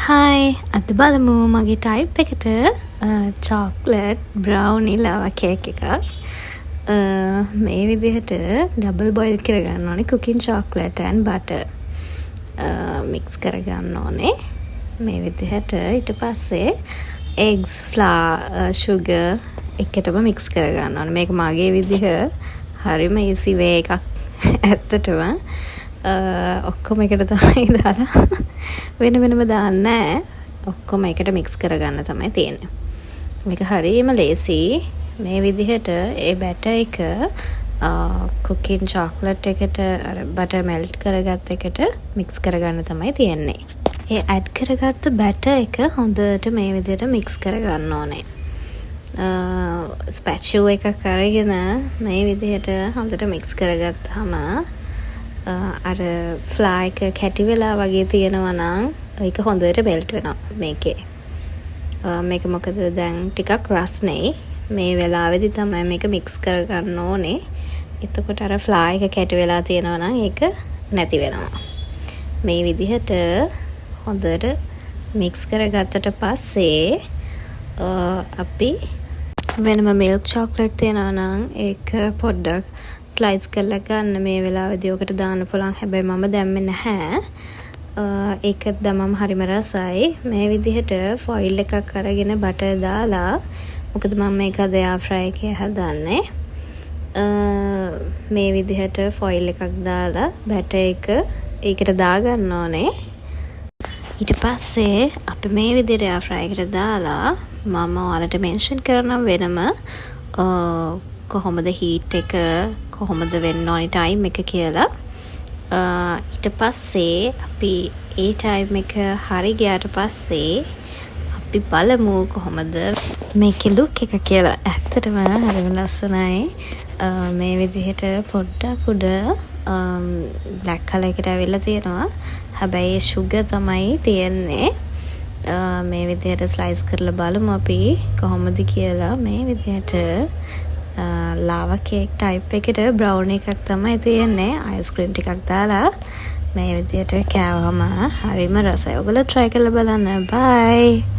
Hi අද බලමු මගේ ටයිප් එකට චොක්ලට් බ්‍රවුනි ලවා කේක් එකක් මේ විදිහට ඩබල් බොයිල් කරගන්න ඕනේ cooking chocolate and butter mix කරගන්න ඕනේ මේ විදිහට ඊට පස්සේ eggs flour sugar එකටම මික්ස් කරගන්න ඕනේ මේක මගේ විදිහ හරිම easy way එකක් ඇත්තටම ඔක්කොම එකට තමයි දාලා වෙන වෙනම දාන්නේ නැහැ. ඔක්කොම එකට මික්ස් කරගන්න තමයි තියෙන්නේ. මේක හරියම ලේසි. මේ විදිහට ඒ බැටර් එක කුකින් චොක්ලට් එකට අර බටර් මෙල්ට් කරගත් එකට මික්ස් කරගන්න තමයි තියෙන්නේ. ඒ ඇඩ් කරගත්ත බැටර් එක හොඳට මේ විදිහට මික්ස් කරගන්න ඕනේ. ස්පැචුලා එකක් අරගෙන මේ විදිහට හොඳට මික්ස් කරගත්තාම අර ෆ්ලා එක කැටි වෙලා වගේ තියෙනවා නම් ඒක හොඳට මෙල්ට් වෙනවා මේකේ. මේක මොකද දැන් ටිකක් රස්නේ. මේ වෙලාවේදී තමයි මේක මික්ස් කරගන්න ඕනේ. එතකොට අර ෆ්ලා එක කැටි වෙලා තියෙනවා නම් ඒක නැති වෙනවා. මේ විදිහට හොඳට මික්ස් කරගත්තට පස්සේ අපි වෙනම මිල්ක් චොක්ලට් තියෙනවා නම් ඒක පොඩ්ඩක් ස්ලයිස් කරලා ගන්න මේ වෙලාවේදී ඔකට දාන්න පුළුවන්. හැබැයි මම දැම්මේ නැහැ. ඒක දැම්මම හරිම රසයි. මේ විදිහට ෆොයිල් එකක් අරගෙන බටර් දාලා මොකද මම මේක අද එයාර් ෆ්‍රයි එකේ හදන්නේ. මේ විදිහට ෆොයිල් එකක් දාලා බටර් එක ඒකට දාගන්න ඕනේ. ඊට පස්සේ අපි මේ විදිහට එයාර් ෆ්‍රයි එකට දාලා මම ඔයාලට මෙන්ෂන් කරනවා වෙනම කොහොමද හීට් එක කොහොමද වෙන්න ඕනි ටයිම් එක කියලා. ඊට පස්සේ අපි ඒ ටයිම් එක හරි ගියාට පස්සේ අපි බලමු කොහොමද මේකේ ලුක් එක කියලා. ඇත්තටම හරිම ලස්සනයි. මේ විදිහට පොඩ්ඩක් උඩ බ්ලැක් කලර් එකට ඇවිල්ලා තියෙනවා. හැබැයි sugar තමයි තියෙන්නේ. මේ විදිහට ස්ලයිස් කරලා බලමු අපි කොහොමද කියලා. මේ විදිහට ලාවා කේක් ටයිප් එකට බ්‍රවුනි එකක් තමයි තියෙන්නේ. අයිස්ක්‍රීම් ටිකක් දාලා මේ විදිහට කෑවම හරිම රසයි. ඔයගොල්ලෝ try කරලා බලන්න. bye